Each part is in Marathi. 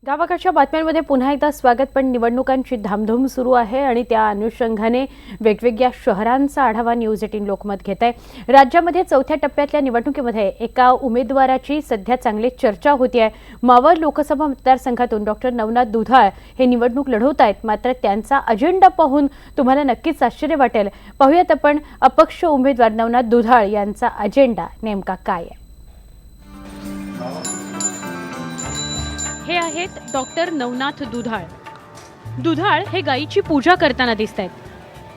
गावाकडच्या बातम्यांमध्ये पुन्हा एकदा स्वागत। पण निवडणुकांची धामधूम सुरू आहे आणि त्या अनुषंगाने वेगवेगळ्या शहरांचा आढावा न्यूज 18 लोकमत घेत आहे। राज्यामध्ये चौथ्या टप्प्यातल्या निवडणुकीमध्ये एका उमेदवाराची सध्या चांगली चर्चा होती आहे। मावळ लोकसभा मतदारसंघातून डॉक्टर नवनाथ दुधाळ हे निवडणूक लढवत आहेत। मात्र त्यांचा अजेंडा पाहून तुम्हाला नक्कीच आश्चर्य वाटेल। पाहूयात आपण अपक्ष उमेदवार नवनाथ दुधाळ यांचा अजेंडा नेमका काय आहे। हे आहेत डॉक्टर नवनाथ दुधाळ। दुधाळ हे गायीची पूजा करताना दिसतात।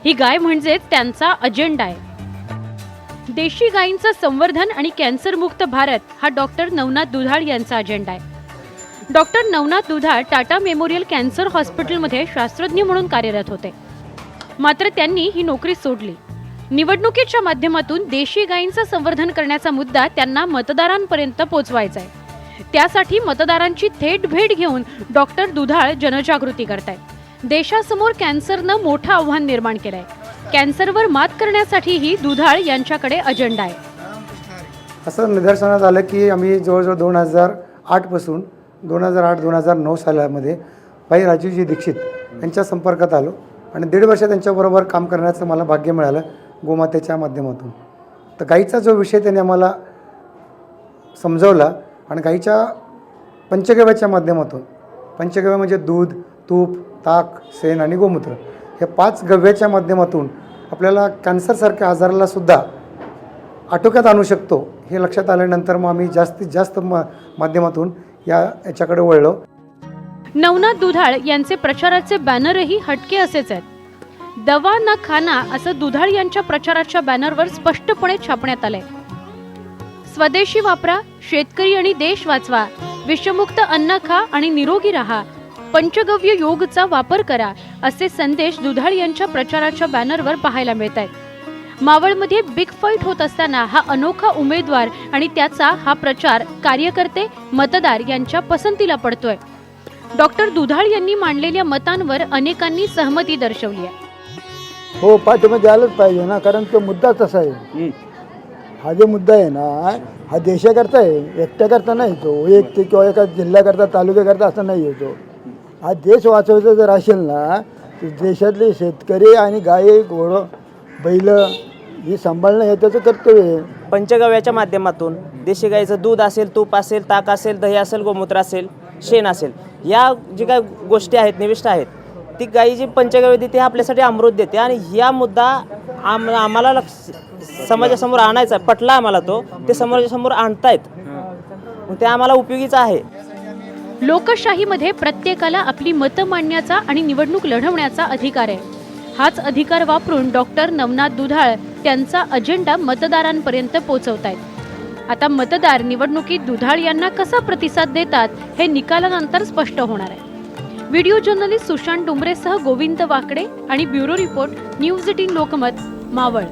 ही गाय म्हणजेच त्यांचा अजेंडा आहे। देशी गायींचं संवर्धन आणि कॅन्सर मुक्त भारत हा डॉक्टर नवनाथ दुधाळ यांचा अजेंडा आहे। डॉक्टर नवनाथ दुधाळ टाटा मेमोरियल कॅन्सर हॉस्पिटलमध्ये शास्त्रज्ञ म्हणून कार्यरत होते। मात्र त्यांनी ही नोकरी सोडली। निवडणुकीच्या माध्यमातून देशी गायींचं संवर्धन करण्याचा मुद्दा त्यांना मतदारांपर्यंत पोहोचवायचा आहे। त्यासाठी मतदारांची थेट भेट घेऊन डॉक्टर दुधाळ जनजागृती करतायत। देशासमोर कॅन्सरनं मोठं आव्हान निर्माण केलंय। कॅन्सरवर मात करण्यासाठीही दुधाळ यांच्याकडे अजेंडा आहे। असं निदर्शनास आलं की आम्ही जवळजवळ 2008 पासून 2008-2009 सालामध्ये भाई राजीवजी दीक्षित यांच्या संपर्कात आलो आणि 1.5 वर्ष त्यांच्याबरोबर काम करण्याचं मला भाग्य मिळालं गोमातेच्या माध्यमातून। तर गाईचा जो विषय त्यांनी आम्हाला समजवला आणि गाईच्या पंचगव्याच्या माध्यमातून, पंचगव्य म्हणजे दूध, तूप, ताक, शेण आणि गोमूत्र, हे 5 गव्याच्या माध्यमातून आपल्याला कॅन्सरसारख्या आजाराला सुद्धा आटोक्यात आणू शकतो हे लक्षात आल्यानंतर मग आम्ही जास्तीत जास्त माध्यमातून याच्याकडे वळलो। नवनाथ दुधाळ यांचे प्रचाराचे बॅनरही हटके असेच आहेत। दवा न खाना असं दुधाळ यांच्या प्रचाराच्या बॅनरवर स्पष्टपणे छापण्यात आलंय। स्वदेशी वापरा, शेतकरी आणि देश वाचवा, विषमुक्त अन्न खा आणि निरोगी राहा, पंचगव्य योगचा वापर करा असे संदेश दुधाळ यांच्या प्रचाराच्या बॅनरवर पाहायला मिळत आहेत। मावळमध्ये बिग फाईट होत असताना हा अनोखा उमेदवार आणि त्याचा हा प्रचार कार्यकर्ते, मतदार यांच्या पसंतीला पडतोय। डॉक्टर दुधाळ यांनी मांडलेल्या मतांवर अनेकांनी सहमती दर्शवली आहे। हो, पाठिंबा द्यायलाच पाहिजे ना, कारण तो मुद्दा तसा आहे। हा जो मुद्दा आहे ना, हा देशाकरता आहे, एकट्याकरता नाही। तो वैयक्तिक किंवा एका जिल्ह्याकरता, तालुक्याकरता असं नाही आहे। तो हा देश वाचवायचा जर असेल ना, तर देशातले शेतकरी आणि गाई, घोडं, बैल ही सांभाळणं हे त्याचं कर्तव्य आहे। पंचगव्याच्या माध्यमातून देशी गाईचं दूध असेल, तूप असेल, ताक असेल, दही असेल, गोमूत्र असेल, शेण असेल, या जी काही गोष्टी आहेत, निविष्ट आहेत, ती गाई जी पंचगव्य देते आपल्यासाठी अमृत देते। आणि या मुद्दा आम्हाला समाजासमोर आणायचा, पटला आम्हाला ते समाजासमोर आणतायत, ते आम्हाला उपयोगीचं आहे। लोकशाहीमध्ये प्रत्येकाला आपली मतं मांडण्याचा आणि निवडणूक लढवण्याचा अधिकार आहे। हाच अधिकार वापरून डॉक्टर नवनाथ दुधाळ त्यांचा अजेंडा मतदारांपर्यंत पोहोचवतायत। आता मतदार निवडणुकीत दुधाळ यांना कसा प्रतिसाद देतात हे निकालानंतर स्पष्ट होणार आहे। व्हिडिओ जर्नलिस्ट सुशांत डुंबरेसह गोविंद वाकडे आणि bureau report news 18 Lokmat, Maval.